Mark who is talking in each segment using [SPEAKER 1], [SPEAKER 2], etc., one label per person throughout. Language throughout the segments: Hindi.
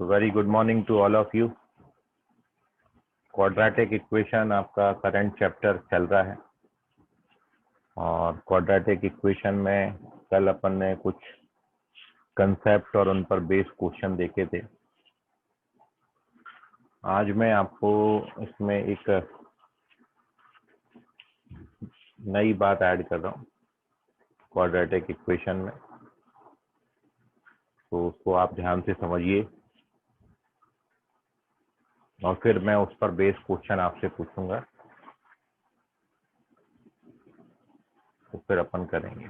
[SPEAKER 1] So very good morning to all of you. Quadratic equation आपका करंट चैप्टर चल रहा है और क्वाड्रेटिक इक्वेशन में कल अपन ने कुछ कंसेप्ट और उन पर बेस्ड क्वेश्चन देखे थे। आज मैं आपको इसमें एक नई बात ऐड कर रहा हूँ क्वाड्रेटिक इक्वेशन में, तो उसको आप ध्यान से समझिए और फिर मैं उस पर बेस्ड क्वेश्चन आपसे पूछूंगा, तो फिर अपन करेंगे।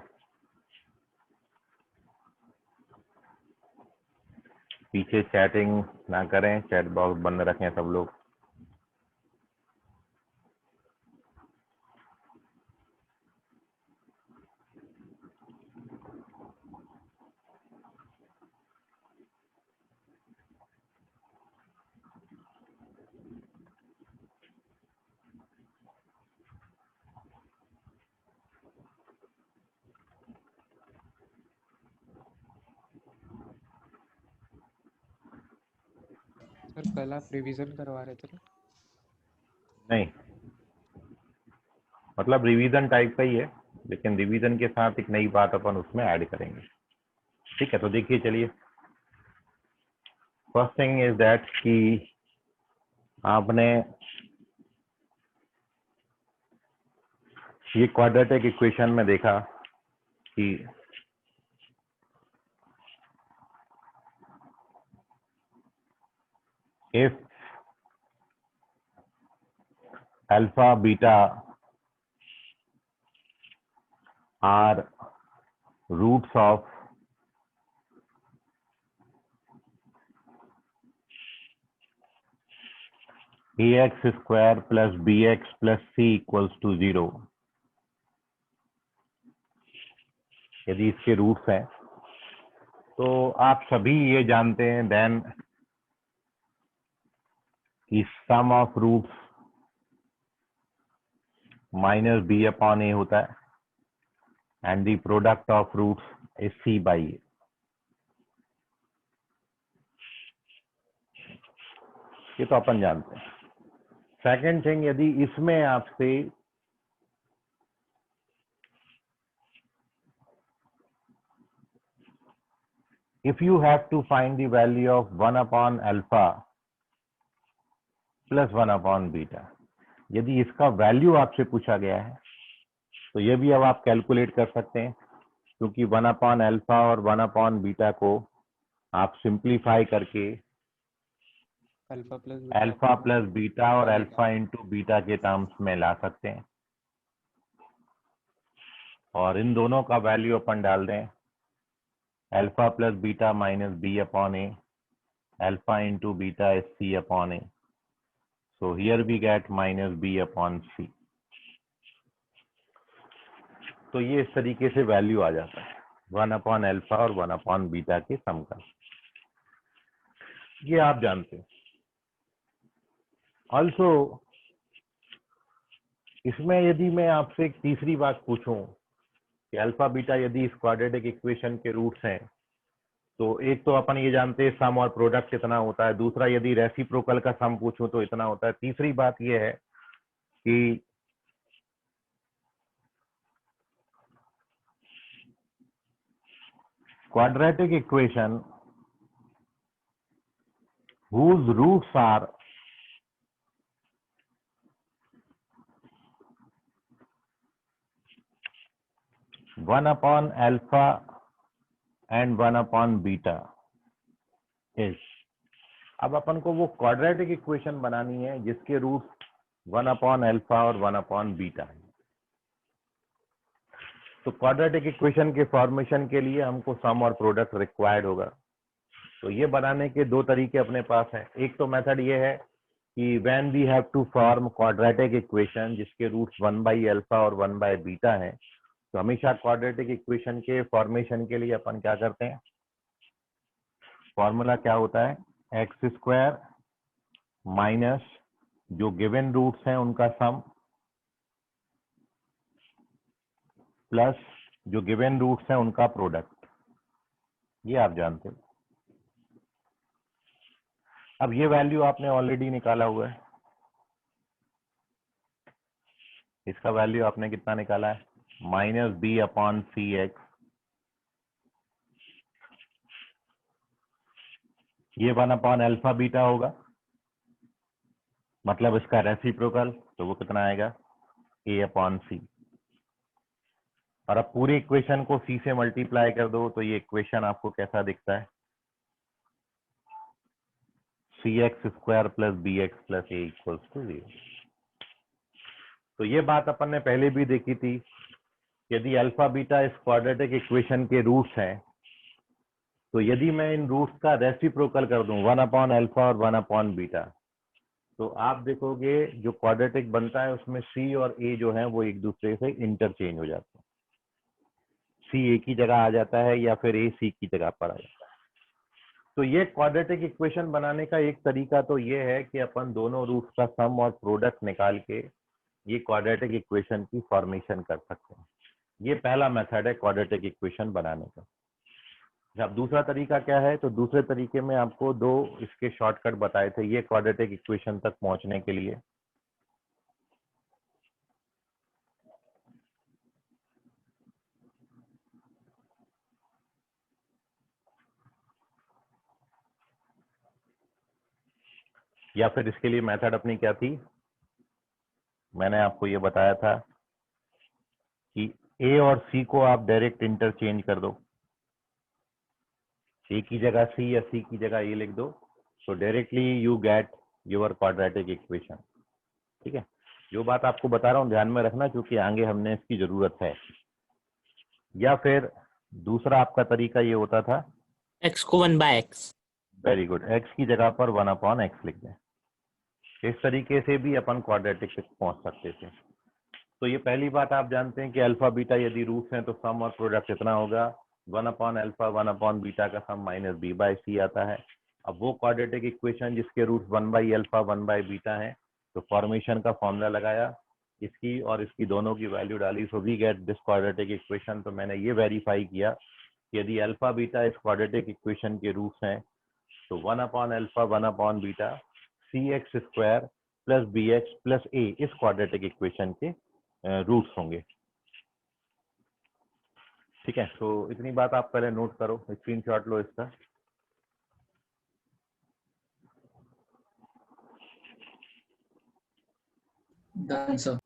[SPEAKER 1] पीछे चैटिंग ना करें, चैट बॉक्स बंद रखें सब लोग।
[SPEAKER 2] सर कल आप रिवीजन करवा रहे थे ना?
[SPEAKER 1] नहीं, मतलब रिवीजन टाइप का ही है, लेकिन रिवीजन के साथ एक नई बात अपन उसमें ऐड करेंगे। ठीक है, तो देखिए चलिए, फर्स्ट थिंग इज दैट कि आपने ये क्वाड्रेटिक इक्वेशन में देखा कि if alpha beta are roots of ax square plus bx plus c equals to 0, यदि इसके रूट्स हैं तो आप सभी ये जानते हैं देन कि sum of roots minus b upon a होता है and the product of roots is c by a। ये तो अपन जानते हैं। सेकेंड थिंग, यदि इसमें आपसे if you have to find the value of 1 upon alpha plus 1 upon beta, यदि इसका वैल्यू आपसे पूछा गया है तो ये भी अब आप कैलकुलेट कर सकते हैं, क्योंकि 1 अपॉन अल्फा और 1 अपॉन बीटा को आप सिंप्लीफाई करके अल्फा प्लस बीटा और अल्फा इंटू बीटा के टर्म्स में ला सकते हैं, और इन दोनों का वैल्यू अपन डाल दें alpha plus beta minus B upon A, alpha into beta is C upon A, so here we get minus b upon c। तो ये इस तरीके से वैल्यू आ जाता है 1 अपॉन अल्फा और 1 अपॉन बीटा के सम का, ये आप जानते हैं। ऑल्सो इसमें यदि मैं आपसे एक तीसरी बात पूछूं कि अल्फा बीटा यदि इस क्वाड्रेटिक इक्वेशन के रूट्स हैं, तो एक तो अपन ये जानते हैं सम और प्रोडक्ट कितना होता है, दूसरा यदि रेसिप्रोकल का सम पूछूं तो इतना होता है, तीसरी बात ये है कि quadratic equation whose roots are one upon alpha and 1 upon beta is, अब अपन को वो क्वाड्रेटिक इक्वेशन बनानी है जिसके रूट 1 अपॉन अल्फा और 1 अपॉन बीटा है। तो क्वाड्रेटिक इक्वेशन के फॉर्मेशन के लिए हमको सम और प्रोडक्ट रिक्वायर्ड होगा। तो ये बनाने के दो तरीके अपने पास हैं। एक तो मेथड ये है कि when we have to form quadratic equation जिसके रूट्स 1 बाई अल्फा और 1 बाई बीटा है, तो हमेशा क्वाड्रेटिक इक्वेशन के फॉर्मेशन के लिए अपन क्या करते हैं, फॉर्मूला क्या होता है, एक्स स्क्वायर माइनस जो गिवन रूट्स हैं उनका सम प्लस जो गिवन रूट्स हैं उनका प्रोडक्ट। ये आप जानते हो। अब ये वैल्यू आपने ऑलरेडी निकाला हुआ है, इसका वैल्यू आपने कितना निकाला है, -b/cx, ये 1/α बीटा होगा, मतलब इसका रेसिप्रोकल, तो वो कितना आएगा, a/c। और अब पूरी इक्वेशन को c से मल्टीप्लाई कर दो तो ये इक्वेशन आपको कैसा दिखता है, cx² + bx + a = 0। तो ये बात अपन ने पहले भी देखी थी, यदि अल्फा बीटा इस क्वाड्रेटिक इक्वेशन के रूट्स हैं, तो यदि मैं इन रूट्स का रेसिप्रोकल कर दूं 1/α और 1/β, तो आप देखोगे जो क्वाड्रेटिक बनता है उसमें c और a जो है वो एक दूसरे से इंटरचेंज हो जाते हैं, c a की जगह आ जाता है या फिर a c की जगह पर आ जाता है। तो ये क्वाड्रेटिक इक्वेशन बनाने का एक तरीका तो ये है कि अपन दोनों रूट्स का सम और प्रोडक्ट निकाल के ये क्वाड्रेटिक इक्वेशन की फॉर्मेशन कर सकते हैं। ये पहला मेथड है क्वाड्रेटिक इक्वेशन बनाने का। अब दूसरा तरीका क्या है, तो दूसरे तरीके में आपको दो इसके शॉर्टकट बताए थे ये क्वाड्रेटिक इक्वेशन तक पहुंचने के लिए। या फिर इसके लिए मेथड अपनी क्या थी, मैंने आपको ये बताया था कि a और c को आप डायरेक्ट इंटरचेंज कर दो, a की जगह c या c की जगह a लिख दो, तो directly you get your quadratic equation. ठीक है, जो बात आपको बता रहा हूँ ध्यान में रखना क्योंकि आगे हमने इसकी जरूरत है। या फिर दूसरा आपका तरीका ये होता था
[SPEAKER 3] x को 1/x,
[SPEAKER 1] वेरी गुड, x की जगह पर 1/x लिख दें। इस तरीके से भी अपन क्वाड्रेटिक तक पहुंच सकते थे। तो ये पहली बात आप जानते हैं कि अल्फा बीटा यदि रूट्स हैं तो सम और प्रोडक्ट कितना होगा, 1/α 1/β का सम -b/c आता है। अब वो क्वाड्रेटिक इक्वेशन जिसके रूट्स 1/α 1/β है, तो फॉर्मेशन का फॉर्मूला लगाया, इसकी और इसकी दोनों की वैल्यू डाली, so we get this quadratic equation. तो मैंने ये वेरीफाई किया कि यदि अल्फा बीटा इस क्वाड्रेटिक इक्वेशन के रूट्स हैं तो 1/α 1/β cx² + bx + a इस क्वाड्रेटिक इक्वेशन के रूट्स होंगे। ठीक है, तो इतनी बात आप पहले नोट करो, स्क्रीनशॉट लो इसका।
[SPEAKER 4] Done, sir.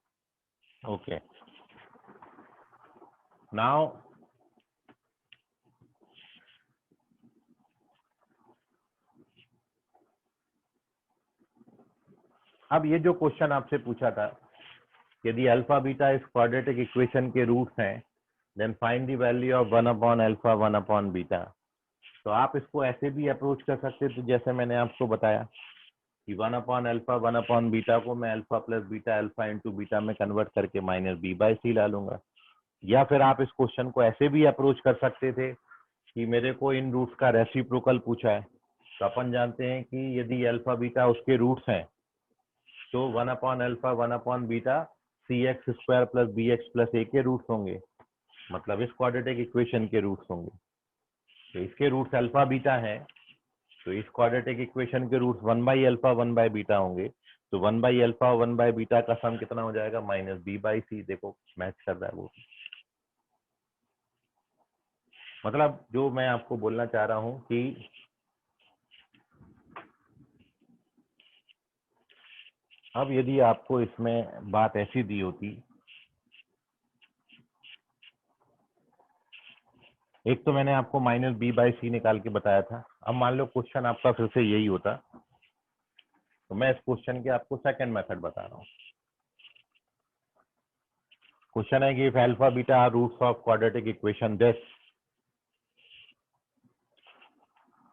[SPEAKER 1] ओके, नाउ अब ये जो क्वेश्चन आपसे पूछा था, यदि अल्फा बीटा इस क्वाड्रेटिक इक्वेशन के रूट्स हैं, then find the value of 1/α 1/β। तो आप इसको ऐसे भी अप्रोच कर सकते थे जैसे मैंने आपको बताया कि 1/α 1/β को मैं alpha plus beta alpha into beta में कन्वर्ट करके -b/c ला लूंगा। या फिर आप इस क्वेश्चन को ऐसे भी अप्रोच कर सकते थे कि मेरे को इन रूट्स का रेसिप्रोकल पूछा है, तो अपन जानते हैं कि यदि अल्फा बीटा उसके रूट्स हैं तो 1/α 1/β cx² + bx + a के रूट्स होंगे, मतलब इस क्वाड्रेटिक इक्वेशन के रूट्स होंगे। तो इसके रूट्स अल्फा बीटा है, तो इस क्वाड्रेटिक इक्वेशन के रूट्स 1/α 1/β होंगे, तो 1/α 1/β का सम कितना हो जाएगा, -b/c। देखो मैच कर रहा है वो। मतलब जो मैं आपको बोलना चाह रहा हूं कि अब यदि आपको इसमें बात ऐसी दी होती, एक तो मैंने आपको -b/c निकाल के बताया था, अब मान लो क्वेश्चन आपका फिर से यही होता, तो मैं इस क्वेश्चन के आपको सेकंड मेथड बता रहा हूँ। क्वेश्चन है कि if alpha beta are roots of quadratic equation this,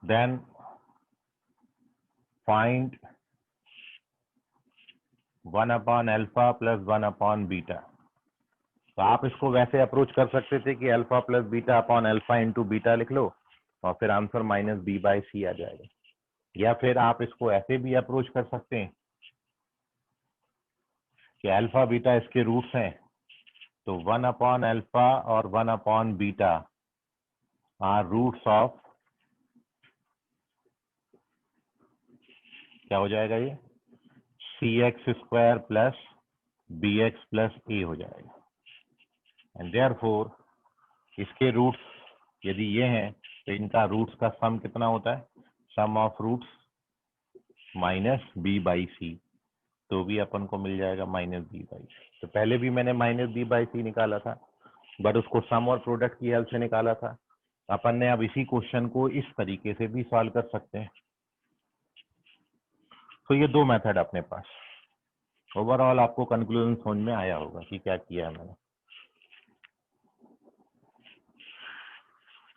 [SPEAKER 1] then find 1/α + 1/β। तो आप इसको वैसे अप्रोच कर सकते थे कि alpha plus beta upon alpha into beta लिख लो और फिर आंसर -b/c आ जाएगा। या फिर आप इसको ऐसे भी अप्रोच कर सकते हैं कि अल्फा बीटा इसके रूट्स हैं, तो 1/α और 1/β आर रूट्स ऑफ क्या हो जाएगा ये cx² plus bx plus a हो जाएगा। एंड देयरफॉर इसके रूट्स यदि ये हैं तो इनका रूट्स का सम कितना होता है, sum of roots minus b by c, तो भी अपन को मिल जाएगा माइनस b बाई सी। तो पहले भी मैंने माइनस b बाई सी निकाला था, बट उसको सम और प्रोडक्ट की हेल्प से निकाला था। अपन ने अब इसी क्वेश्चन को इस तरीके से भी सॉल्व कर सकते हैं। तो ये दो मेथड अपने पास। ओवरऑल आपको कंक्लूजन समझ में आया होगा कि क्या किया है मैंने।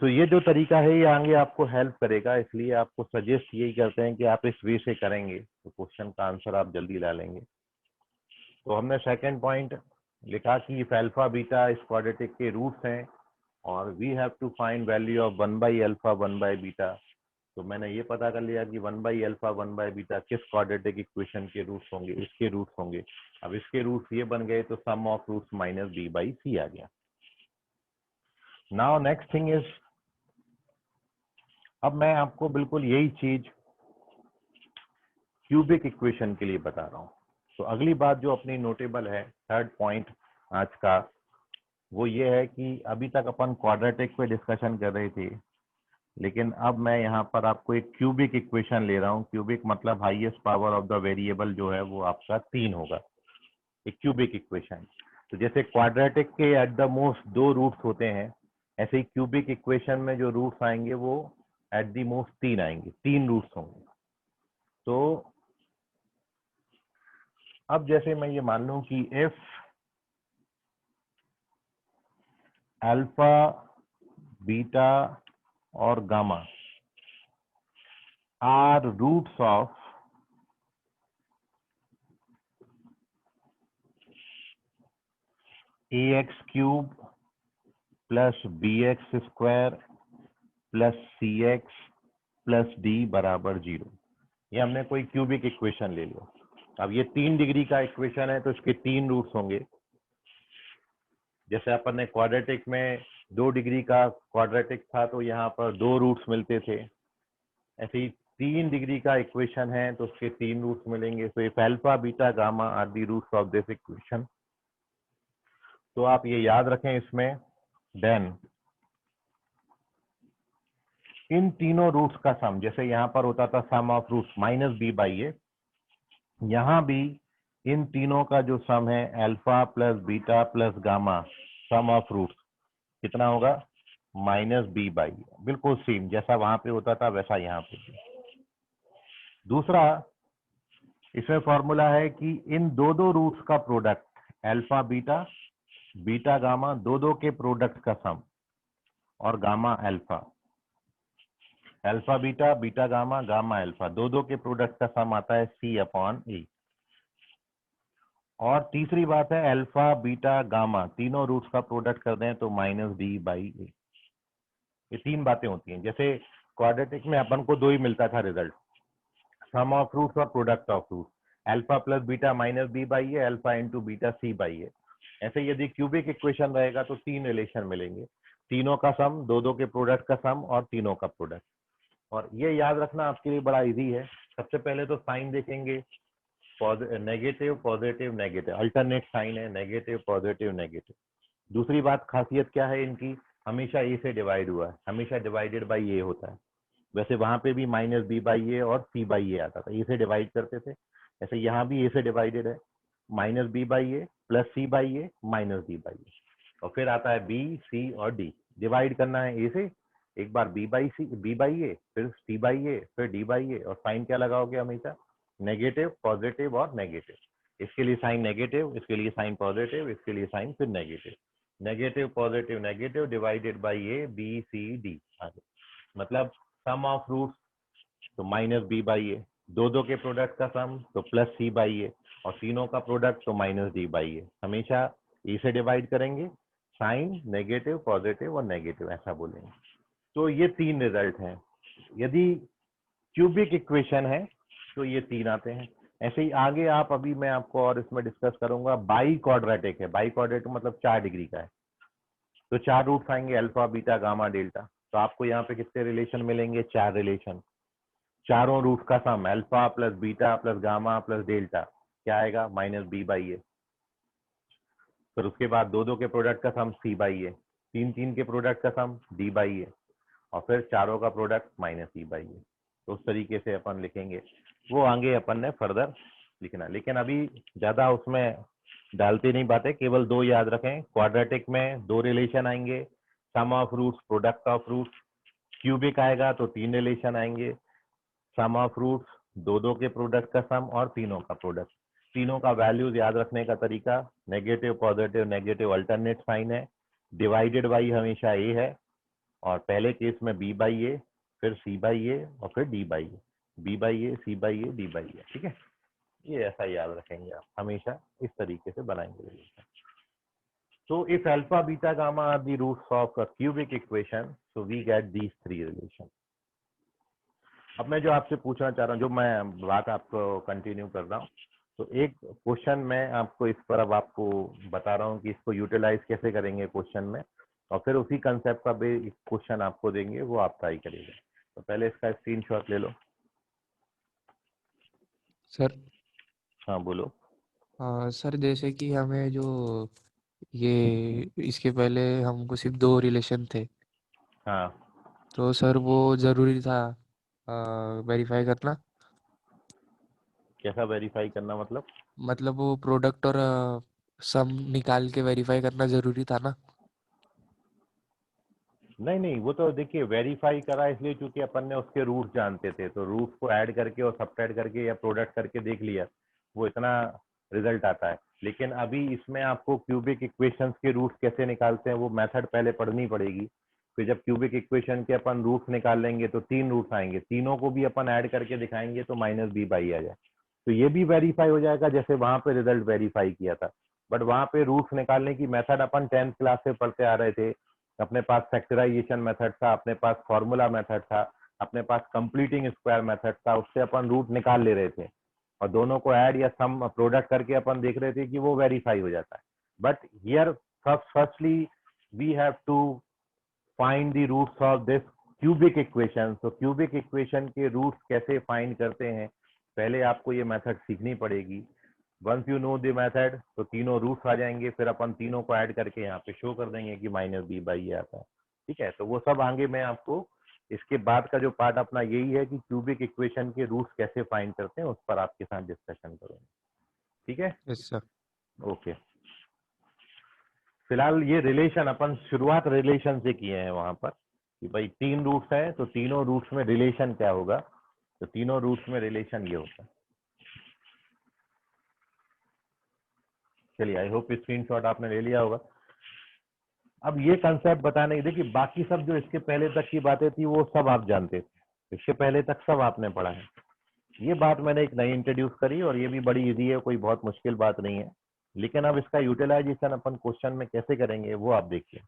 [SPEAKER 1] तो ये जो तरीका है ये आगे आपको हेल्प करेगा, इसलिए आपको सजेस्ट यही करते हैं कि आप इस वे से करेंगे तो क्वेश्चन का आंसर आप जल्दी ला लेंगे। तो हमने सेकंड पॉइंट लिखा कि इफ अल्फा बीटा इस क्वाड्रेटिक के रूट्स हैं और we have to find value of 1/अल्फा 1/बीटा। तो मैंने ये पता कर लिया कि 1/अल्फा 1/बीटा किस क्वाड्रेटिक इक्वेशन के रूट्स होंगे, इसके रूट्स होंगे। अब इसके रूट्स ये बन गए तो sum of roots minus b by C आ गया। नाउ नेक्स्ट थिंग इज, अब मैं आपको बिल्कुल यही चीज क्यूबिक इक्वेशन के लिए बता रहा हूँ। तो अगली बात जो अपनी नोटेबल है, थर्ड पॉइंट आज का, वो ये है कि अभी तक अपन क्वाड्रेटिक पे डिस्कशन कर रहे थे, लेकिन अब मैं यहाँ पर आपको एक क्यूबिक इक्वेशन ले रहा हूँ। क्यूबिक मतलब highest power of the variable जो है वो आपका 3 होगा, एक क्यूबिक इक्वेशन। तो जैसे क्वाड्रेटिक के एट द मोस्ट 2 रूट्स होते हैं, ऐसे ही क्यूबिक इक्वेशन में जो रूट्स आएंगे वो एट द मोस्ट 3 आएंगे, 3 रूट्स होंगे। तो अब जैसे मैं ये मान लूं कि इफ अल्फा बीटा और gamma are roots of ax³ plus bx² plus cx plus d बराबर 0। ये हमने कोई क्यूबिक इक्वेशन ले लिया। अब ये 3 डिग्री का इक्वेशन है तो इसके 3 रूट्स होंगे। जैसे अपन ने क्वाड्रेटिक में 2 डिग्री का क्वाड्रेटिक था तो यहाँ पर 2 रूट्स मिलते थे, ऐसे ही 3 डिग्री का इक्वेशन है तो उसके 3 रूट्स मिलेंगे। तो if alpha beta gamma are the roots of this equation, तो आप ये याद रखें इसमें, देन इन तीनों रूट्स का सम, जैसे यहाँ पर होता था sum of roots minus b by A, यहाँ भी इन तीनों का जो सम है alpha plus beta plus gamma, sum of roots कितना होगा माइनस b बाई ए। बिल्कुल सेम जैसा वहां पे होता था वैसा यहाँ पे भी। दूसरा इसमें फॉर्मूला है कि इन दो रूट्स का product alpha beta beta gamma दो के प्रोडक्ट का सम और gamma alpha, alpha beta beta gamma gamma alpha दो के प्रोडक्ट का सम आता है c/a। और तीसरी बात है अल्फा बीटा गामा तीनों रूट्स का प्रोडक्ट कर दें तो माइनस d बाई ए। ये 3 बातें होती हैं। जैसे क्वाड्रेटिक में अपन को 2 ही मिलता था रिजल्ट, सम ऑफ रूट्स और product of roots, alpha plus beta minus b by A, alpha into beta c by A. ऐसे यदि क्यूबिक इक्वेशन रहेगा तो 3 रिलेशन मिलेंगे, तीनों का सम, दो के प्रोडक्ट का सम और तीनों का प्रोडक्ट। और ये याद रखना आपके लिए बड़ा इजी है। सबसे पहले तो साइन देखेंगे, negative positive negative, alternate sign है, नेगेटिव पॉजिटिव नेगेटिव। दूसरी बात खासियत क्या है इनकी, हमेशा ए से डिवाइड हुआ है, हमेशा डिवाइडेड बाई ए होता है। वैसे वहां पे भी माइनस b बाई ए और c बाई ए आता था, ए से डिवाइड करते थे, ऐसे यहाँ भी ए से डिवाइडेड है, minus b by A plus c by A minus d by A. और फिर आता है b c और d, डिवाइड करना है ए से, एक बार b बाई ए, फिर c बाई ए, फिर d बाई ए, और साइन क्या लगाओगे हमेशा नेगेटिव पॉजिटिव और नेगेटिव। इसके लिए साइन नेगेटिव, इसके लिए साइन पॉजिटिव, इसके लिए साइन फिर negative, negative positive negative divided by A B C D. मतलब सम ऑफ रूट्स तो माइनस b बाई ए, दो के प्रोडक्ट का सम तो प्लस c बाई ए, और तीनों का प्रोडक्ट तो माइनस d बाई ए। हमेशा ए से डिवाइड करेंगे, साइन नेगेटिव पॉजिटिव और नेगेटिव ऐसा बोलेंगे। तो ये 3 रिजल्ट हैं। यदि क्यूबिक इक्वेशन है तो ये 3 आते हैं। ऐसे ही आगे आप, अभी मैं आपको और इसमें डिस्कस करूंगा, बाई क्वाड्रेटिक है। बाई क्वाड्रेटिक मतलब 4 डिग्री का है, तो 4 रूट्स आएंगे अल्फा बीटा गामा डेल्टा। तो आपको यहाँ पे कितने रिलेशन मिलेंगे, 4 रिलेशन। चारों रूट का sum alpha plus beta plus gamma plus delta क्या आएगा माइनस बी बाई ए। फिर उसके बाद दो दो के प्रोडक्ट का सम सी बाई ए, तीन तीन के प्रोडक्ट का सम डी बाई ए, और फिर चारों का प्रोडक्ट माइनस ई बाई ए। तो उस तरीके से अपन लिखेंगे, वो आगे अपन ने फर्दर लिखना। लेकिन अभी ज्यादा उसमें डालते नहीं बातें, केवल दो याद रखें। क्वाड्रेटिक में दो रिलेशन आएंगे, sum of roots product of roots. Cubic आएगा तो तीन रिलेशन आएंगे, सम ऑफ रूट्स दो दो के प्रोडक्ट का सम और तीनों का प्रोडक्ट। तीनों का वैल्यूज याद रखने का तरीका negative positive negative alternate sign है, डिवाइडेड बाई हमेशा ए है, और पहले केस में बी बाई ए, फिर सी बाई ए, और फिर D by A, B by A C by A D by A. ठीक है, ये ऐसा याद रखेंगे आप, हमेशा इस तरीके से बनाएंगे relation. So if alpha, beta, gamma are the roots of a cubic equation, so we get these three relations. अब मैं जो आपसे पूछना चाह रहा हूँ, जो मैं बात आपको कंटिन्यू कर रहा हूँ, तो एक क्वेश्चन मैं आपको इस पर अब आपको बता रहा हूँ कि इसको यूटिलाइज कैसे करेंगे क्वेश्चन में, और फिर उसी कंसेप्ट का भी क्वेश्चन आपको देंगे, वो आप ट्राई करिएगा। तो पहले इसका स्क्रीनशॉट ले लो।
[SPEAKER 2] सर
[SPEAKER 1] हाँ बोलो।
[SPEAKER 2] सर जैसे कि हमें जो ये इसके पहले हमको सिर्फ दो रिलेशन थे,
[SPEAKER 1] हाँ,
[SPEAKER 2] तो सर वो जरूरी था वेरीफाई करना।
[SPEAKER 1] कैसा वेरीफाई करना मतलब?
[SPEAKER 2] मतलब वो प्रोडक्ट और सम निकाल के वेरीफाई करना जरूरी था ना।
[SPEAKER 1] नहीं नहीं, वो तो देखिए वेरीफाई करा इसलिए क्योंकि अपन ने उसके रूट जानते थे, तो रूट को ऐड करके और सब्ट्रैक्ट करके या प्रोडक्ट करके देख लिया, वो इतना रिजल्ट आता है। लेकिन अभी इसमें आपको क्यूबिक इक्वेशंस के रूट्स कैसे निकालते हैं वो मेथड पहले पढ़नी पड़ेगी। फिर जब क्यूबिक इक्वेशन के अपन रूट्स निकाल लेंगे तो तीन रूट्स आएंगे, तीनों को भी अपन ऐड करके दिखाएंगे तो माइनस बी बाई आ जाए, तो ये भी वेरीफाई हो जाएगा जैसे वहां पे रिजल्ट वेरीफाई किया था। बट वहां पे रूट्स निकालने की मेथड अपन 10th क्लास से पढ़ते आ रहे थे। अपने पास फैक्टराइजेशन मेथड था, अपने पास फॉर्मूला मेथड था, अपने पास कंप्लीटिंग स्क्वायर मेथड था, उससे अपन रूट निकाल ले रहे थे और दोनों को ऐड या सम प्रोडक्ट करके अपन देख रहे थे कि वो वेरीफाई हो जाता है। But here firstly we have to find the roots of this cubic equation. तो क्यूबिक इक्वेशन के रूट्स कैसे फाइंड करते हैं, पहले आपको ये मेथड सीखनी पड़ेगी। Once you know the method तो तीनों रूट्स आ जाएंगे, फिर अपन तीनों को ऐड करके यहाँ पे शो कर देंगे कि माइनस बी बाई ए आता है। ठीक है, तो वो सब आगे मैं आपको, इसके बाद का जो पार्ट अपना यही है कि क्यूबिक इक्वेशन के रूट्स कैसे फाइंड करते हैं, उस पर आपके साथ डिस्कशन करूंगा। ठीक है,
[SPEAKER 2] यस सर।
[SPEAKER 1] ओके। फिलहाल ये रिलेशन अपन शुरुआत रिलेशन से किए हैं वहां पर कि भाई तीन रूट्स हैं, तो तीनों रूट्स में रिलेशन क्या होगा, तो तीनों रूट्स में रिलेशन ये होता है। चलिए, आई होप स्क्रीनशॉट आपने ले लिया होगा। अब ये कंसेप्ट बताने, देखिए बाकी सब जो इसके पहले तक की बातें थी वो सब आप जानते थे, इसके पहले तक सब आपने पढ़ा है। ये बात मैंने एक नई इंट्रोड्यूस करी और ये भी बड़ी इजी है, कोई बहुत मुश्किल बात नहीं है। लेकिन अब इसका यूटिलाइजेशन अपन क्वेश्चन में कैसे करेंगे वो आप देखिए।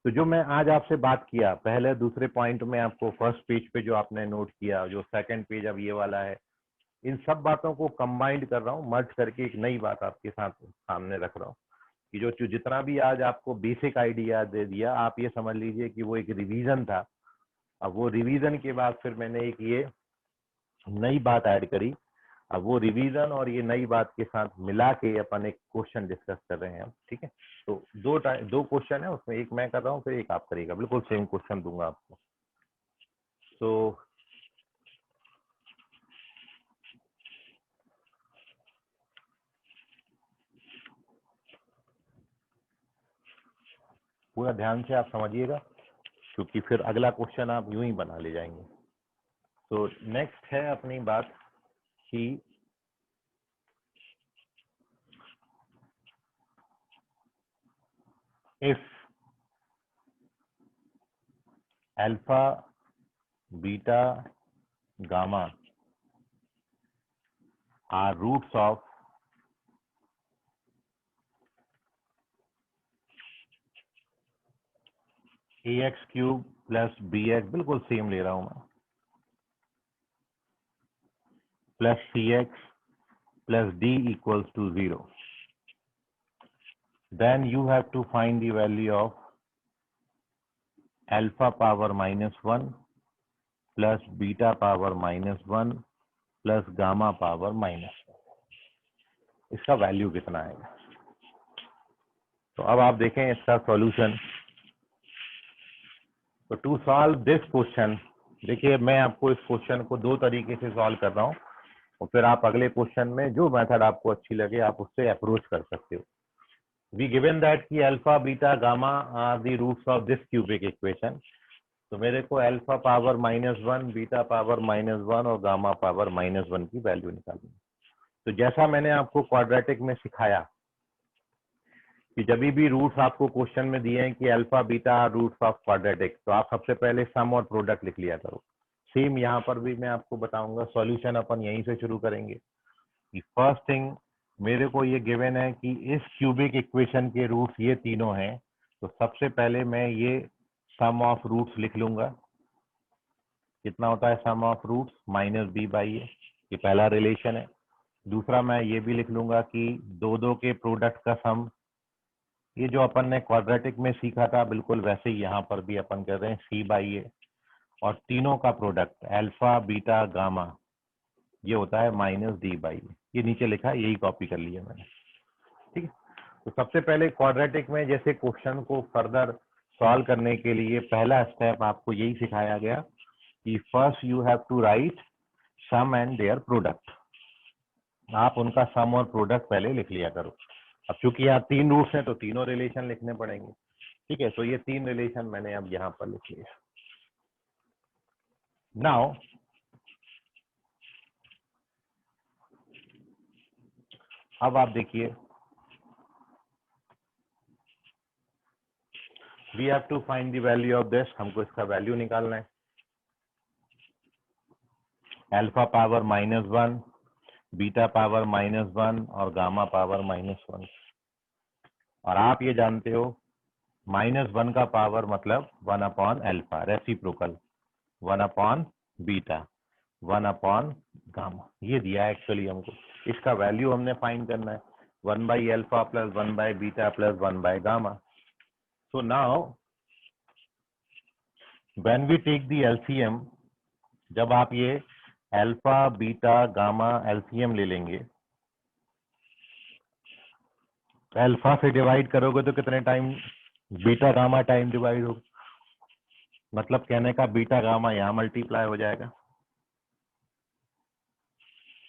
[SPEAKER 1] तो जो मैं आज आपसे बात किया पहले दूसरे पॉइंट में, आपको फर्स्ट पेज पे जो आपने नोट किया, जो सेकंड पेज अब ये वाला है, इन सब बातों को कंबाइंड कर रहा हूँ, मर्ज करके एक नई बात आपके साथ सामने रख रहा हूँ कि जो जितना भी आज आपको बेसिक आइडिया दे दिया, आप ये समझ लीजिए कि वो एक रिवीजन था। अब वो रिवीजन के बाद फिर मैंने एक ये नई बात ऐड करी। अब वो रिवीजन और ये नई बात के साथ मिला के अपन एक क्वेश्चन डिस्कस कर रहे हैं। ठीक है, तो दो क्वेश्चन है उसमें, एक मैं कर रहा हूँ फिर एक आप करिएगा, बिल्कुल सेम क्वेश्चन दूंगा आपको। तो पूरा ध्यान से आप समझिएगा क्योंकि फिर अगला क्वेश्चन आप यूं ही बना ले जाएंगे। तो नेक्स्ट है अपनी बात कि if alpha, beta, gamma are roots of ax cube plus bx, बिल्कुल सेम ले रहा हूं मैं, plus cx plus d equals to 0, then you have to find the value of alpha power -1 plus beta power -1 plus gamma power -1। इसका वैल्यू कितना आएगा? तो अब आप देखें इसका सॉल्यूशन। तो टू सॉल्व दिस क्वेश्चन, देखिए मैं आपको इस क्वेश्चन को दो तरीके से सॉल्व कर रहा हूँ, और फिर आप अगले क्वेश्चन में जो मेथड आपको अच्छी लगे आप उससे अप्रोच कर सकते हो। वी गिवन दैट कि alpha beta gamma are the roots of this cubic equation. तो मेरे को अल्फा पावर -1, बीटा पावर -1 और गामा पावर -1 की वैल्यू निकालनी है। तो जैसा मैंने आपको क्वाड्रेटिक में सिखाया कि जब भी रूट्स आपको क्वेश्चन में दिए हैं कि alpha beta roots of quadratic, तो आप सबसे पहले सम और प्रोडक्ट लिख लिया करो। सेम यहाँ पर भी मैं आपको बताऊंगा, सॉल्यूशन अपन यहीं से शुरू करेंगे। फर्स्ट थिंग, मेरे को ये गिवन है कि इस क्यूबिक इक्वेशन के रूट्स ये तीनों हैं, तो सबसे पहले मैं ये सम ऑफ रूट्स लिख लूंगा। कितना होता है सम ऑफ रूट्स? -b/a, ये पहला रिलेशन है। दूसरा मैं ये भी लिख लूंगा कि दो के प्रोडक्ट का सम, ये जो अपन ने क्वाड्रेटिक में सीखा था बिल्कुल वैसे ही यहाँ पर भी अपन कर रहे हैं, c/a। और तीनों का प्रोडक्ट अल्फा बीटा गामा ये होता है -d/a। ये नीचे लिखा है, यही कॉपी कर लिया मैंने, ठीक है। तो सबसे पहले क्वाड्रेटिक में जैसे क्वेश्चन को फर्दर सॉल्व करने के लिए पहला स्टेप आपको यही सिखाया गया कि first you have to write sum and their product. आप उनका सम और प्रोडक्ट पहले लिख लिया करो। अब चूंकि यहाँ तीन रूट्स हैं तो तीनों रिलेशन लिखने पड़ेंगे, ठीक है। तो ये तीन रिलेशन मैंने अब यहाँ पर लिख लिया। नाउ अब आप देखिए, we have to find the value of this, हमको इसका वैल्यू निकालना है। अल्फा पावर -1, बीटा पावर -1 और गामा पावर -1। और आप ये जानते हो -1 का पावर मतलब 1/अल्फा, रेसिप्रोकल 1/बीटा 1/गामा, ये दिया है एक्चुअली हमको। इसका वैल्यू हमने फाइंड करना है, one by alpha plus one by beta plus one by gamma. So now when we take the LCM, जब आप ये अल्फा बीटा गामा एलसीएम ले लेंगे, अल्फा से डिवाइड करोगे तो कितने time beta gamma time divide होगा, मतलब कहने का बीटा गामा यहाँ मल्टीप्लाई हो जाएगा।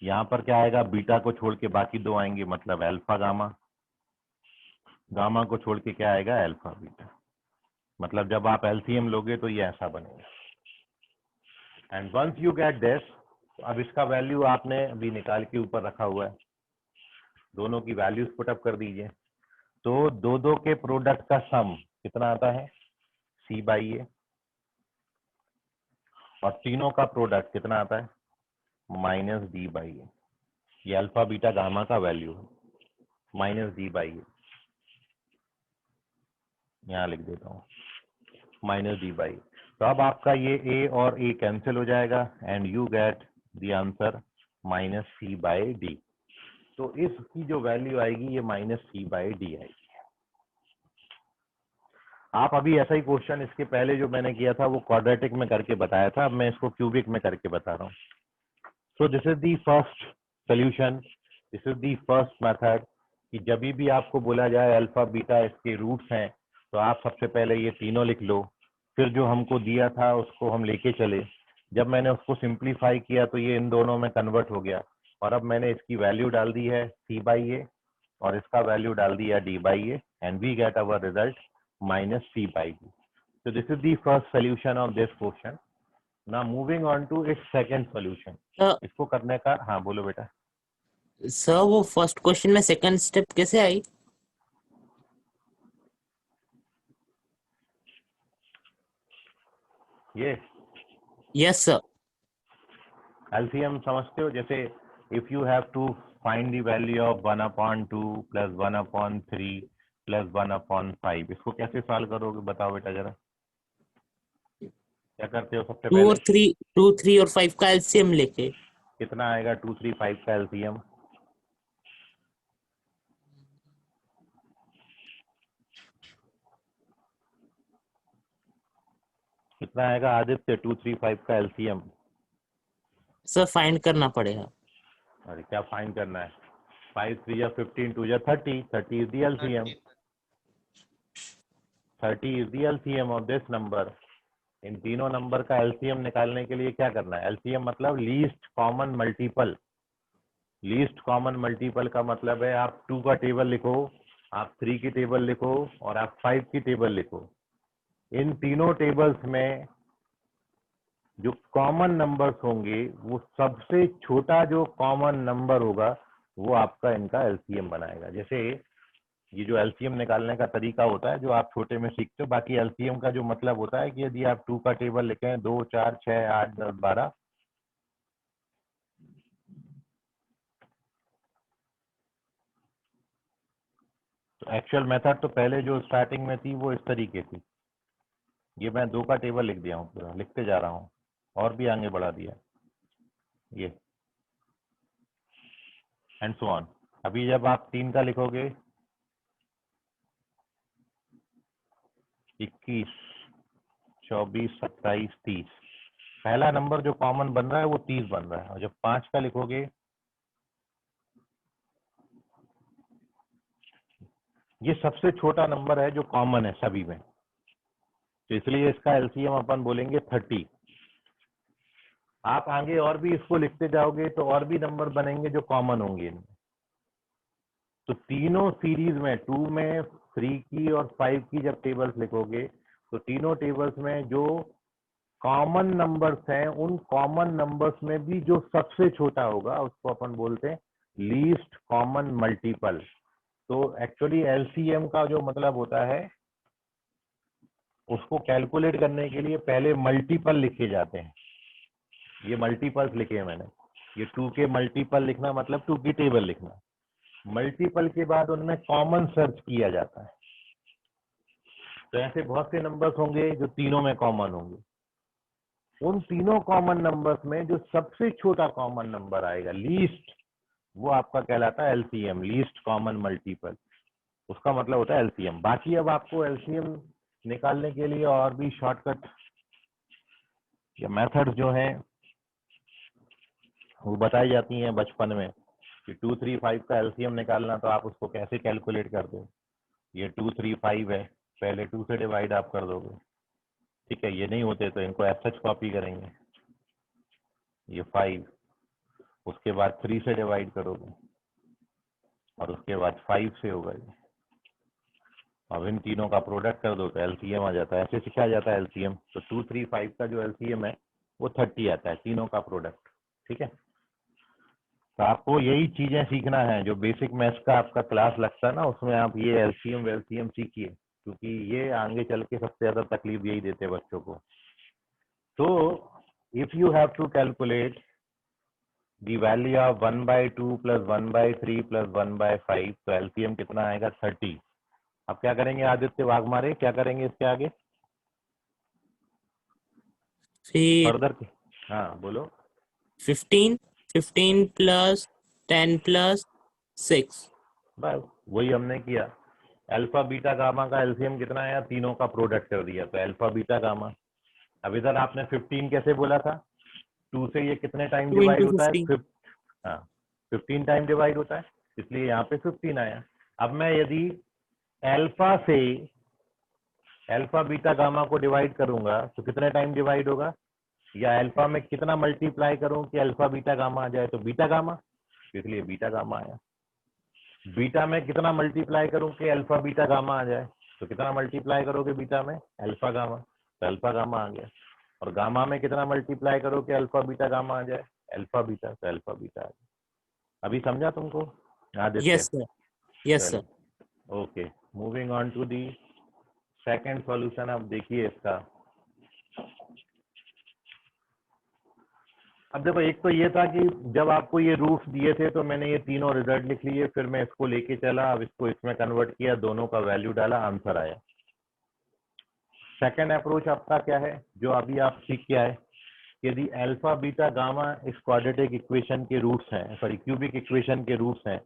[SPEAKER 1] यहाँ पर क्या आएगा, बीटा को छोड़ के बाकी दो आएंगे, मतलब अल्फा गामा, गामा को छोड़ के क्या आएगा, अल्फा बीटा। मतलब जब आप एलसीएम लोगे तो ये ऐसा बनेगा। And once you get this, अब इसका वैल्यू आपने अभी निकाल के ऊपर रखा हुआ है, दोनों की वैल्यूज पुटअप कर दीजिए। तो दो के प्रोडक्ट का सम कितना आता है, c/a, और तीनों का प्रोडक्ट कितना आता है, -d/a। ये अल्फा बीटा गामा का वैल्यू है, -d/a, यहाँ लिख देता हूँ -d/a। तो अब आपका ये a और a कैंसिल हो जाएगा and you get the answer -c/d। तो इसकी जो वैल्यू आएगी ये -c/d आएगी। आप अभी ऐसा ही क्वेश्चन इसके पहले जो मैंने किया था वो क्वाड्रेटिक में करके बताया था, अब मैं इसको क्यूबिक में करके बता रहा हूँ। So this is the first solution, this is the first method कि जब भी आपको बोला जाए अल्फा बीटा इसके रूट्स हैं, तो आप सबसे पहले ये तीनों लिख लो, फिर जो हमको दिया था उसको हम लेके चले। जब मैंने उसको सिंप्लीफाई किया तो ये इन दोनों में कन्वर्ट हो गया, और अब मैंने इसकी वैल्यू डाल दी है c/a और इसका वैल्यू डाल दिया d/a, and we get our result -c/d। So this is the first solution of this question. Now moving on to its second solution. इसको करने का, हाँ बोलो बेटा।
[SPEAKER 3] सर वो फर्स्ट क्वेश्चन में सेकंड स्टेप कैसे आई?
[SPEAKER 1] ये
[SPEAKER 3] यस सर।
[SPEAKER 1] एलसीएम समझते हो, जैसे if you have to find the value of 1/2 plus 1/3 plus 1/5, इसको कैसे सॉल्व करोगे बताओ बेटा जरा, क्या करते हो सबसे
[SPEAKER 3] 2 और
[SPEAKER 1] पहले?
[SPEAKER 3] 3, 2, 3 और 5 का एलसीएम लेके
[SPEAKER 1] कितना आएगा 2, 3, 5 का एलसीएम? कितना आएगा आदित्य 235 का एलसीएम?
[SPEAKER 3] सर फाइंड करना पड़ेगा।
[SPEAKER 1] अरे क्या फाइंड करना है? 5 3 या 15 2 या 30 30 is the LCM. 30 is the LCM of this number. इन तीनों नंबर का एलसीएम निकालने के लिए क्या करना है? एलसीएम मतलब least common multiple. Least common multiple का मतलब है आप 2 का टेबल लिखो, आप 3 की टेबल लिखो और आप 5 की टेबल लिखो। इन तीनों टेबल्स में जो कॉमन नंबर्स होंगे वो सबसे छोटा जो कॉमन नंबर होगा वो आपका इनका एलसीएम बनाएगा। जैसे ये जो एलसीएम निकालने का तरीका होता है जो आप छोटे में सीखते हो, बाकी एलसीएम का जो मतलब होता है कि यदि आप 2 का टेबल लिखें 2 4 6 8 10 12, तो एक्चुअल मेथड तो पहले जो स्टार्टिंग में थी वो इस तरीके थी। ये मैं 2 का टेबल लिख दिया हूँ, पूरा लिखते जा रहा हूँ और भी आगे बढ़ा दिया ये एंड सो ऑन। अभी जब आप 3 का लिखोगे 21 24 27 30, पहला नंबर जो कॉमन बन रहा है वो 30 बन रहा है। और जब 5 का लिखोगे ये सबसे छोटा नंबर है जो कॉमन है सभी में, तो इसलिए इसका एलसीएम अपन बोलेंगे 30। आप आगे और भी इसको लिखते जाओगे तो और भी नंबर बनेंगे जो कॉमन होंगे इनमें। तो तीनों सीरीज में 2 में 3 की और 5 की जब टेबल्स लिखोगे तो तीनों टेबल्स में जो कॉमन नंबर्स हैं उन कॉमन नंबर्स में भी जो सबसे छोटा होगा उसको अपन बोलते हैं लीस्ट कॉमन मल्टीपल। तो एक्चुअली एलसीएम का जो मतलब होता है उसको कैलकुलेट करने के लिए पहले मल्टीपल लिखे जाते हैं। ये मल्टीपल्स लिखे हैं मैंने। ये 2 के मल्टीपल लिखना मतलब 2 की टेबल लिखना। मल्टीपल के बाद उनमें कॉमन सर्च किया जाता है। तो ऐसे बहुत से नंबर्स होंगे जो तीनों में कॉमन होंगे। उन तीनों कॉमन नंबर्स में जो सबसे छोटा कॉमन नंबर आएगा लीस्ट, वो आपका कहलाता है एलसीएम, लीस्ट कॉमन मल्टीपल। उसका मतलब होता है एलसीएम। बाकी अब आपको एलसीएम निकालने के लिए और भी शॉर्टकट या मेथड्स जो हैं वो बताई जाती हैं बचपन में कि 2 3 5 का एलसीएम निकालना, तो आप उसको कैसे कैलकुलेट कर दो। ये 2 3 5 है, पहले 2 से डिवाइड आप कर दोगे, ठीक है। ये नहीं होते तो इनको एज सच कॉपी करेंगे। ये 5, उसके बाद 3 से डिवाइड करोगे और उसके बाद 5 से होगा ये। अब इन तीनों का प्रोडक्ट कर दो तो एलसीएम आ जाता है। ऐसे सिखाया जाता है एलसीएम। तो 2 3 5 का जो एलसीएम है वो 30 आता है, तीनों का प्रोडक्ट, ठीक है। तो आपको यही चीजें सीखना है जो बेसिक मैथ्स का आपका क्लास लगता है ना, उसमें आप ये एलसीएम वेलसीएम सीखिए, क्योंकि ये आगे चल के सबसे ज्यादा तकलीफ यही देते हैं बच्चों को। तो if you have to calculate the value of 1/2 + 1/3 + 1/5, तो एलसीएम कितना आएगा 30। अब क्या करेंगे आदित्य वाघमारे, क्या करेंगे इसके आगे
[SPEAKER 3] फिर
[SPEAKER 1] फर्दर? हाँ बोलो।
[SPEAKER 3] 15 + 10 + 6।
[SPEAKER 1] बस वही हमने किया। अल्फा बीटा गामा का एलसीएम कितना आया, तीनों का प्रोडक्ट कर दिया, तो अल्फा बीटा गामा। अब इधर आपने 15 कैसे बोला था? 2 से ये कितने टाइम
[SPEAKER 3] 2
[SPEAKER 1] डिवाइड
[SPEAKER 3] ×
[SPEAKER 1] होता है?
[SPEAKER 3] 15।
[SPEAKER 1] हाँ 15 टाइम डिवाइड होता है, इसलिए यहाँ पे 15 आया। अब मैं यदि अल्फा से अल्फा बीटा गामा को डिवाइड करूंगा तो कितने टाइम डिवाइड होगा, या अल्फा में कितना मल्टीप्लाई करूं कि अल्फा बीटा गामा आ जाए, तो बीटा गामा, इसलिए बीटा गामा आया। बीटा में कितना मल्टीप्लाई करूं कि अल्फा बीटा गामा आ जाए, तो कितना मल्टीप्लाई करोगे बीटा में, अल्फा गामा, तो अल्फा गामा आ गया। और गामा में कितना मल्टीप्लाई करो कि अल्फा बीटा गामा आ जाए, अल्फा बीटा, तो अल्फा बीटा आ गया। अभी समझा तुमको आदित्य?
[SPEAKER 3] यस सर, यस
[SPEAKER 1] चलो
[SPEAKER 3] sir.
[SPEAKER 1] Okay, moving on to the second solution. अब देखिए इसका। अब देखो, एक तो ये था कि जब आपको ये रूट्स दिए थे तो मैंने ये तीनों रिजल्ट लिख लिए, फिर मैं इसको लेके चला, अब इसको इसमें कन्वर्ट किया, दोनों का वैल्यू डाला, आंसर आया। सेकंड अप्रोच आपका क्या है, जो अभी आप सीख के आए, यदि अल्फा बीटा गामा इस क्वाड्रेटिक इक्वेशन के रूट्स हैं, सॉरी क्यूबिक इक्वेशन के रूट्स हैं,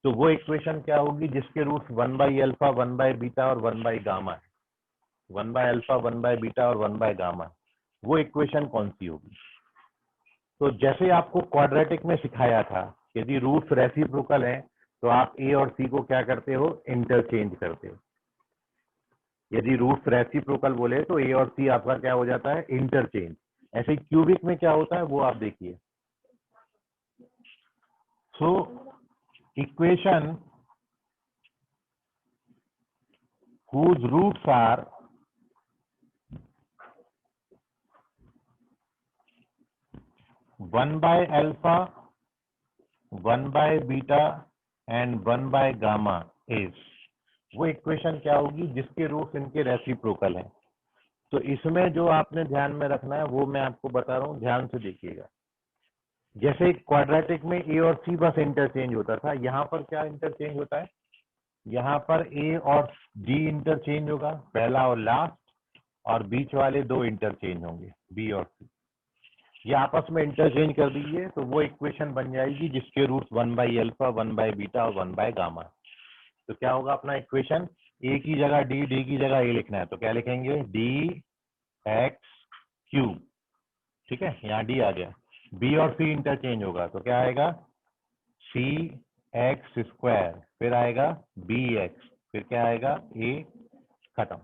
[SPEAKER 1] तो वो इक्वेशन क्या होगी जिसके रूट्स 1/अल्फा 1/बीटा और 1/गामा है। 1/अल्फा 1/बीटा और 1/गामा। वो इक्वेशन कौन सी होगी। तो जैसे आपको क्वाड्रेटिक में सिखाया था, यदि रूट्स रेसिप्रोकल हैं तो आप ए और सी को क्या करते हो, इंटरचेंज करते हो। यदि रूट्स रेसिप्रोकल बोले तो ए और सी आपका क्या हो जाता है, इंटरचेंज। ऐसे क्यूबिक में क्या होता है वो आप देखिए। So equation whose roots are 1 by alpha, 1 by beta and 1 by gamma is, वो इक्वेशन क्या होगी जिसके रूट्स इनके रेसिप्रोकल हैं। तो इसमें जो आपने ध्यान में रखना है वो मैं आपको बता रहा हूँ, ध्यान से देखिएगा। जैसे क्वाड्रेटिक में ए और सी बस इंटरचेंज होता था, यहाँ पर क्या इंटरचेंज होता है, यहाँ पर ए और डी इंटरचेंज होगा, पहला और लास्ट, और बीच वाले दो इंटरचेंज होंगे, बी और सी। ये आपस में इंटरचेंज कर दीजिए तो वो इक्वेशन बन जाएगी जिसके roots 1 by alpha, 1 by beta और 1 बाई गामा। तो क्या होगा अपना इक्वेशन, ए की जगह डी, डी की जगह ए लिखना है तो क्या लिखेंगे, डी एक्स क्यूब। ठीक है, यहाँ डी आ गया। बी और सी इंटरचेंज होगा तो क्या आएगा, सी एक्स स्क्वायर, फिर आएगा बी एक्स, फिर क्या आएगा, ए, खत्म।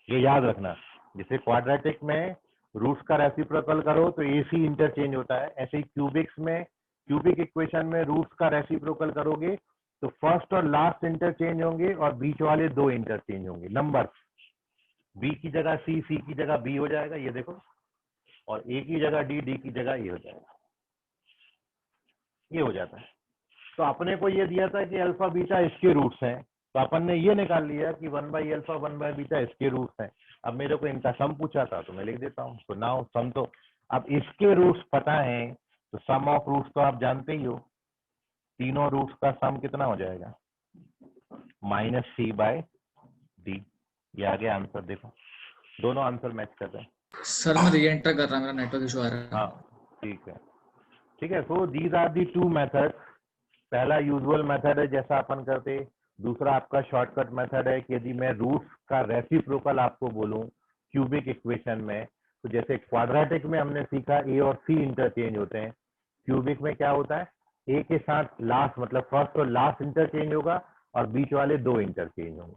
[SPEAKER 1] ये याद रखना, जैसे क्वाड्रेटिक में रूट्स का रेसिप्रोकल करो तो ए सी इंटरचेंज होता है, ऐसे ही क्यूबिक्स में, क्यूबिक इक्वेशन में रूट्स का रेसिप्रोकल करोगे तो फर्स्ट और लास्ट इंटरचेंज होंगे और बीच वाले दो इंटरचेंज होंगे। नंबर, बी की जगह सी, सी की जगह बी हो जाएगा, ये देखो, और ए की जगह डी, डी की जगह ए हो जाएगा, ये हो जाता है। तो अपने को ये दिया था कि अल्फा बीटा इसके रूट्स हैं, तो अपन ने ये निकाल लिया कि 1 बाई अल्फा 1 बाई बीटा इसके रूट्स हैं। अब मेरे को इनका सम पूछा था तो मैं लिख देता हूँ। तो नाउ सम, तो अब इसके रूट्स पता है तो सम ऑफ रूट्स तो आप जानते ही हो, तीनों रूट्स का सम कितना हो जाएगा, माइनस सी बाय डी। ये आ गया आंसर, देखो दोनों आंसर मैच कर रहे हैं।
[SPEAKER 4] सर मैं री एंटर कर रहा हूँ, मेरा नेटवर्क इशू आ रहा है।
[SPEAKER 1] हाँ ठीक है, ठीक है। So these are the two method. पहला यूजुअल मेथड है जैसा अपन करते, दूसरा आपका शॉर्टकट मेथड है कि यदि मैं रूट्स का रेसिप्रोकल आपको बोलूं क्यूबिक इक्वेशन में, तो जैसे क्वाड्रेटिक में हमने सीखा ए और सी इंटरचेंज होते हैं, क्यूबिक में क्या होता है, ए के साथ लास्ट मतलब फर्स्ट और लास्ट इंटरचेंज होगा और बीच वाले दो इंटरचेंज होंगे।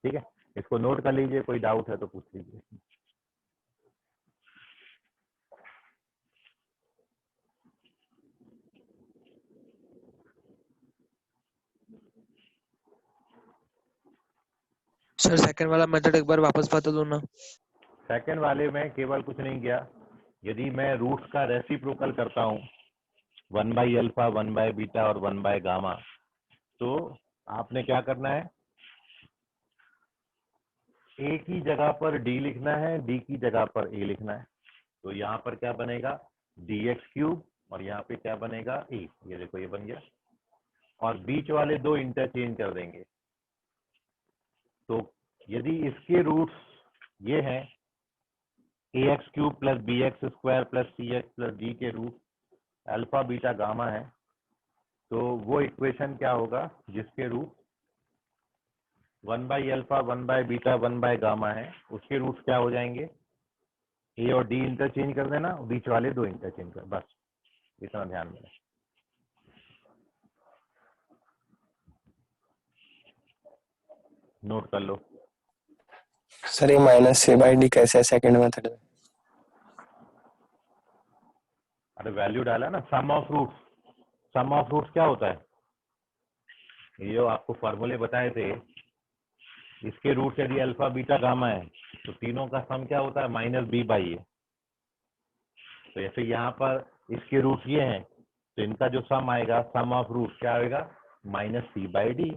[SPEAKER 1] ठीक है, इसको नोट कर लीजिए, कोई डाउट है तो पूछ लीजिए।
[SPEAKER 5] सर सेकंड वाला मेथड एक बार वापस बता दो ना।
[SPEAKER 1] सेकंड वाले में केवल कुछ नहीं किया, यदि मैं रूट्स का रेसिप्रोकल करता हूँ 1 बाई अल्फा, 1 बाई बीटा और 1 बाई गामा, तो आपने क्या करना है, ए की जगह पर डी लिखना है, डी की जगह पर ए लिखना है। तो यहाँ पर क्या बनेगा, डी एक्स क्यूब, और यहाँ पे क्या बनेगा, ए। ये देखो ये बन गया, और बीच वाले दो इंटरचेंज कर देंगे। तो यदि इसके रूट्स ये हैं A x cube plus B x square plus C x plus D के रूट अल्फा बीटा गामा है, तो वो इक्वेशन क्या होगा जिसके root 1 by alpha, 1 by beta, 1 by gamma है, उसके रूट्स क्या हो जाएंगे, ए और डी इंटरचेंज कर देना, बीच वाले दो इंटरचेंज कर, बस इतना ध्यान में। नोट कर लो।
[SPEAKER 6] सर ये माइनस सी बाई डी कैसे है सेकंड मेथड में?
[SPEAKER 1] अरे वैल्यू डाला ना, sum of roots. Sum of roots क्या होता है, ये जो आपको फॉर्मूले बताए थे, इसके रूट्स यदि अल्फा बीटा गामा है तो तीनों का सम क्या होता है, माइनस बी बाई ए। तो जैसे यहाँ पर इसके रूट्स ये हैं तो इनका जो सम आएगा, सम ऑफ रूट क्या आएगा, माइनस सी बाई डी।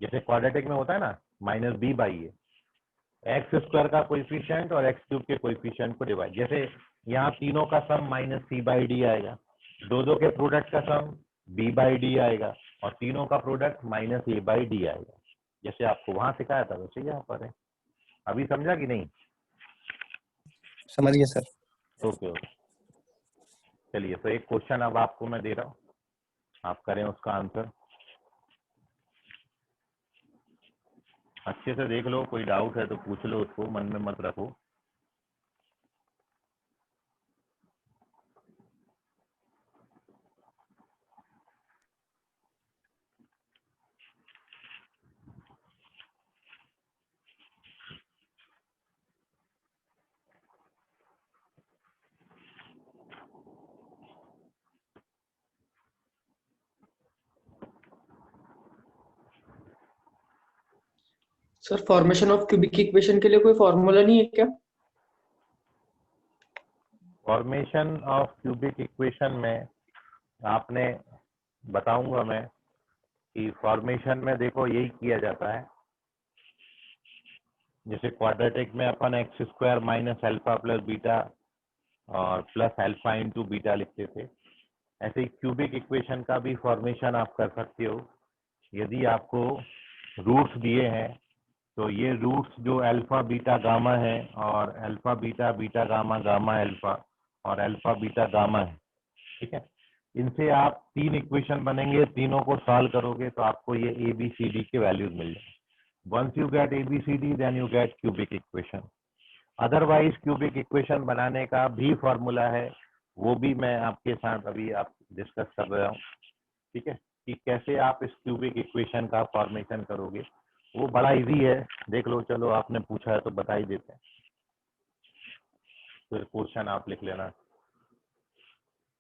[SPEAKER 1] जैसे क्वाड्रेटिक में होता है ना, minus B by A, X square का कोएफिशिएंट और एक्स क्यूब के कोएफिशिएंट को डिवाइड। जैसे यहाँ तीनों का sum minus C by D आएगा, दो दो के प्रोडक्ट का सम बी बाई डी आएगा, और तीनों का product minus A by D आएगा। जैसे आपको वहां सिखाया था वैसे यहाँ पर है। अभी समझा कि नहीं?
[SPEAKER 6] समझ गए सर।
[SPEAKER 1] ओके ओके, चलिए तो एक क्वेश्चन अब आपको मैं दे रहा हूँ, आप करें उसका आंसर। अच्छे से देख लो, कोई डाउट है तो पूछ लो, उसको मन में मत रखो।
[SPEAKER 4] Sir formation of cubic equation के लिए कोई फॉर्मूला नहीं है क्या?
[SPEAKER 1] फॉर्मेशन ऑफ क्यूबिक इक्वेशन में आपने बताऊंगा मैं कि फॉर्मेशन में देखो यही किया जाता है, जैसे क्वाड्रेटिक में अपन x square minus alpha plus beta और प्लस अल्फा इंटू बीटा लिखते थे, ऐसे ही क्यूबिक इक्वेशन का भी फॉर्मेशन आप कर सकते हो। यदि आपको रूट्स दिए हैं तो ये रूट्स जो अल्फा बीटा गामा है और alpha beta beta gamma gamma alpha और अल्फा बीटा गामा है, ठीक है, इनसे आप 3 इक्वेशन बनेंगे, तीनों को सॉल्व करोगे तो आपको ये ए बी सी डी के वैल्यूज मिल जाएंगे। Once you get A B C D then you get cubic equation. Otherwise cubic equation बनाने का भी फॉर्मूला है, वो भी मैं आपके साथ अभी आप डिस्कस कर रहा हूँ, ठीक है, कि कैसे आप इस क्यूबिक इक्वेशन का फॉर्मेशन करोगे। वो बड़ा इजी है, देख लो। चलो आपने पूछा है तो बता ही देते हैं, फिर क्वेश्चन आप लिख लेना।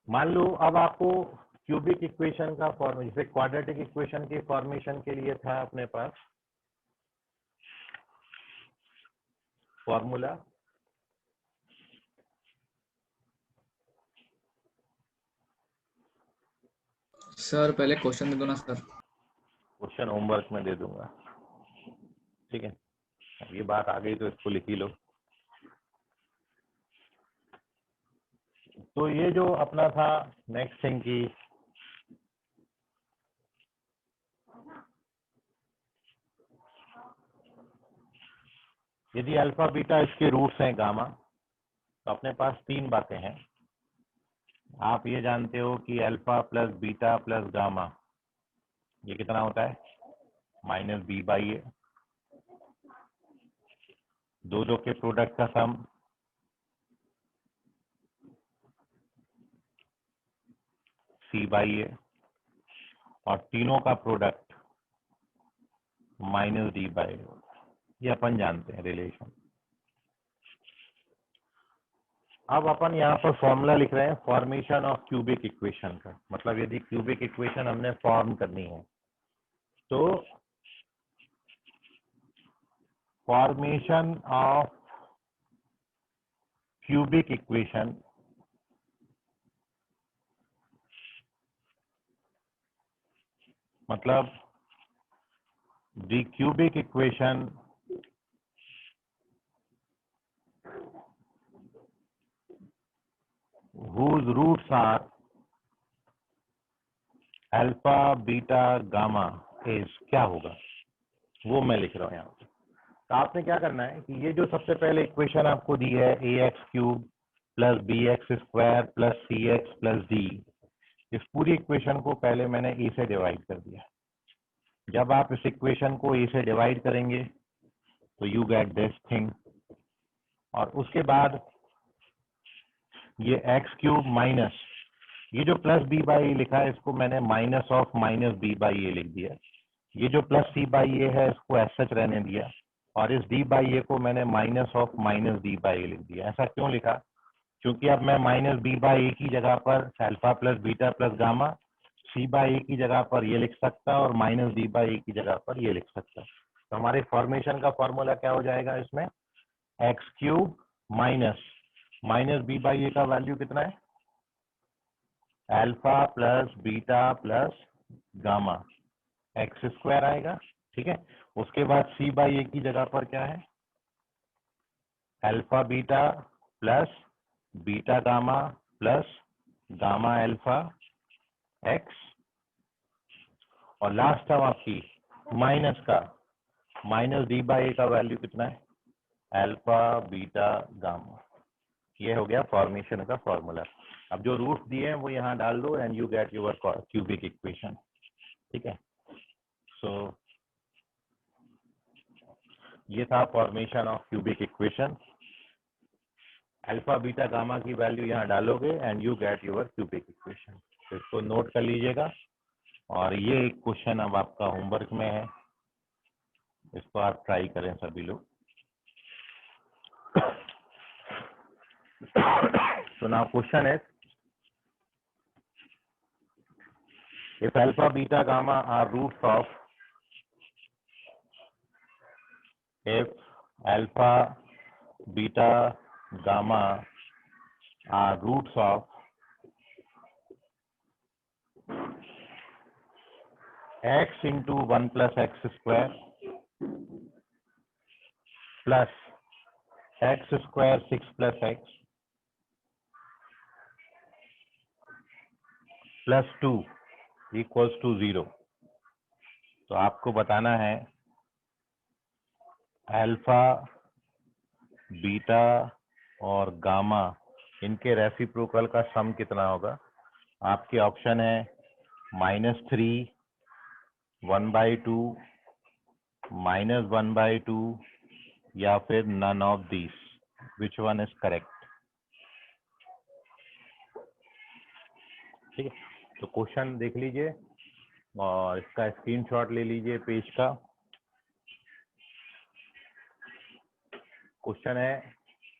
[SPEAKER 1] मान लो अब आपको क्यूबिक इक्वेशन का फॉर्मेशन, जैसे क्वाड्रेटिक इक्वेशन के फॉर्मेशन के लिए था अपने पास फॉर्मूला,
[SPEAKER 4] सर पहले क्वेश्चन दे दो ना सर।
[SPEAKER 1] क्वेश्चन होमवर्क में दे दूंगा, ठीक है। अब ये बात आ गई तो इसको लिख ही लो। तो ये जो अपना था नेक्स्ट थिंग की यदि अल्फा बीटा इसके रूट्स हैं गामा, तो अपने पास 3 बातें हैं। आप ये जानते हो कि alpha plus beta plus gamma ये कितना होता है, माइनस बी बाई ए। दो के प्रोडक्ट का सम सी बाई ए और तीनों का प्रोडक्ट माइनस डी बाई ए। ये अपन जानते हैं रिलेशन। अब अपन यहाँ पर फॉर्मूला लिख रहे हैं फॉर्मेशन ऑफ क्यूबिक इक्वेशन का, मतलब यदि क्यूबिक इक्वेशन हमने फॉर्म करनी है तो फॉर्मेशन ऑफ क्यूबिक इक्वेशन मतलब the cubic equation whose roots are alpha beta gamma is क्या होगा, वो मैं लिख रहा हूँ यहाँ पे। तो आपने क्या करना है कि ये जो सबसे पहले इक्वेशन आपको दी है A x cube plus B x square plus C x plus D, इस पूरी इक्वेशन को पहले मैंने ए से डिवाइड कर दिया। जब आप इस इक्वेशन को ए से डिवाइड करेंगे तो यू गेट दिस थिंग, और उसके बाद ये एक्स क्यूब माइनस ये जो प्लस बी बाई ए लिखा है इसको मैंने minus of minus B by A लिख दिया। ये जो प्लस सी बाई ए है इसको एज सच रहने दिया, और इस डी बाई ए को मैंने minus of minus D by A लिख दिया। ऐसा क्यों लिखा, क्योंकि अब मैं माइनस बी बाई ए की जगह पर alpha plus beta plus gamma, C by A की जगह पर ये लिख सकता और माइनस डी बाई ए की जगह पर ये लिख सकता। तो हमारे फॉर्मेशन का फॉर्मूला क्या हो जाएगा इसमें, x cube minus minus B by A का वैल्यू कितना है, alpha plus beta plus gamma x square आएगा, ठीक है। उसके बाद सी बाई ए की जगह पर क्या है, alpha beta plus beta gamma plus gamma alpha x, और लास्ट टर्म आपकी माइनस का माइनस डी बाई ए का वैल्यू कितना है, अल्फा बीटा गामा। ये हो गया फॉर्मेशन का फॉर्मूला। अब जो रूट्स दिए हैं वो यहाँ डाल दो and you get your cubic equation, ठीक है। सो ये था formation of cubic equation. Alpha beta gamma की वैल्यू यहाँ डालोगे and you get your cubic equation. तो इसको नोट कर लीजिएगा, और ये एक क्वेश्चन अब आपका होमवर्क में है, इसको आप ट्राई करें सभी लोग। So now question is, if alpha, beta, gamma are roots of if alpha, beta, gamma are roots of x into 1 plus x square plus x square 6 plus x plus 2 equals to 0. तो आपको बताना है अल्फा, बीटा और गामा इनके रेसिप्रोकल का सम कितना होगा। आपके ऑप्शन है -3, 1/2, -1/2 या फिर none of these. Which one is correct? ठीक है, तो क्वेश्चन देख लीजिए और इसका स्क्रीनशॉट ले लीजिए पेज का। क्वेश्चन है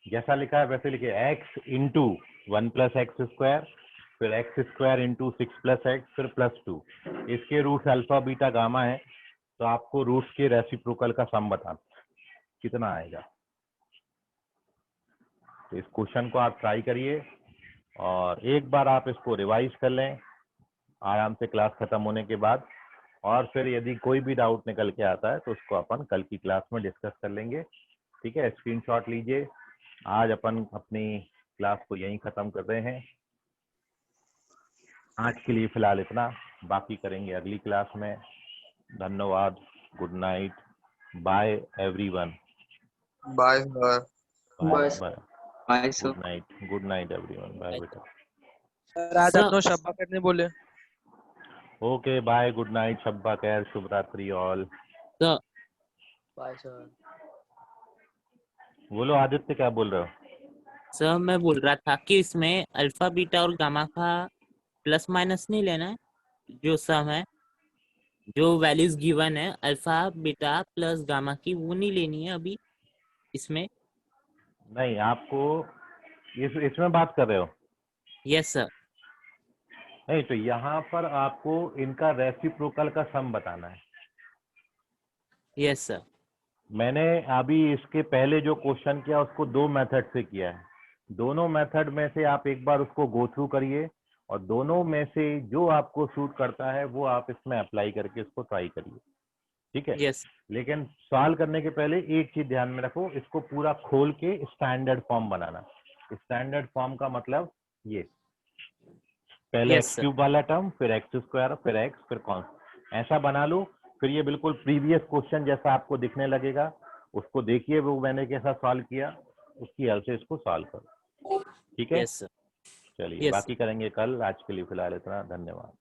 [SPEAKER 1] जैसा लिखा है वैसे लिखिए, x into 1 plus x square, फिर x square into 6 plus x, फिर प्लस 2। इसके रूट्स अल्फा बीटा गामा है, तो आपको रूट्स के रेसिप्रोकल का सम बताना कितना आएगा। तो इस क्वेश्चन को आप ट्राई करिए और एक बार आप इसको रिवाइज कर लें आराम से क्लास खत्म होने के बाद, और फिर यदि कोई भी डाउट निकल के आता है तो उसको अपन कल की क्लास में डिस्कस कर लेंगे। ठीक है, स्क्रीनशॉट लीजिए। आज अपन अपनी क्लास को यहीं खत्म कर रहे हैं। आज के लिए फिलहाल इतना, बाकी करेंगे अगली क्लास में। धन्यवाद, good night, bye everyone.
[SPEAKER 5] Bye sir.
[SPEAKER 4] Bye,
[SPEAKER 1] bye,
[SPEAKER 4] Bye, sir.
[SPEAKER 1] Good night everyone, bye बेटा।
[SPEAKER 5] सर आज
[SPEAKER 3] सर
[SPEAKER 5] अपनो शब्बा करने बोले।
[SPEAKER 1] ओके बाय, गुड नाइट, शब्बा खैर, शुभ रात्रि ऑल।
[SPEAKER 3] Sir
[SPEAKER 5] bye sir.
[SPEAKER 1] बोलो आदित्य, क्या बोल रहे हो?
[SPEAKER 3] सर मैं बोल रहा था कि इसमें अल्फा बीटा और गामा का प्लस माइनस नहीं लेना है, जो सम है, जो वैल्यूज गिवन है अल्फा बीटा प्लस गामा की, वो नहीं लेनी है अभी इसमें।
[SPEAKER 1] नहीं, आपको इसमें बात कर रहे हो?
[SPEAKER 3] Yes sir.
[SPEAKER 1] नहीं, तो यहाँ पर आपको इनका रेसिप्रोकल का सम बताना है।
[SPEAKER 3] Yes sir.
[SPEAKER 1] मैंने अभी इसके पहले जो क्वेश्चन किया उसको दो मेथड से किया है। दोनों मेथड में से आप एक बार उसको गो थ्रू करिए और दोनों में से जो आपको सूट करता है वो आप इसमें अप्लाई करके इसको ट्राई करिए। ठीक है,
[SPEAKER 3] यस
[SPEAKER 1] लेकिन सवाल करने के पहले एक चीज ध्यान में रखो, इसको पूरा खोल के स्टैंडर्ड फॉर्म बनाना। स्टैंडर्ड फॉर्म का मतलब ये, पहले
[SPEAKER 3] यस
[SPEAKER 1] एक्स
[SPEAKER 3] सर।
[SPEAKER 1] क्यूब वाला टर्म, फिर एक्स स्क्वायर, फिर एक्स, फिर कौन, ऐसा बना लो। फिर ये बिल्कुल प्रीवियस क्वेश्चन जैसा आपको दिखने लगेगा, उसको देखिए वो मैंने कैसा सॉल्व किया, उसकी हेल्प से इसको सॉल्व करो। ठीक है,
[SPEAKER 3] यस सर।
[SPEAKER 1] चलिए
[SPEAKER 3] यस
[SPEAKER 1] बाकी करेंगे कल। आज के लिए फिलहाल इतना, धन्यवाद।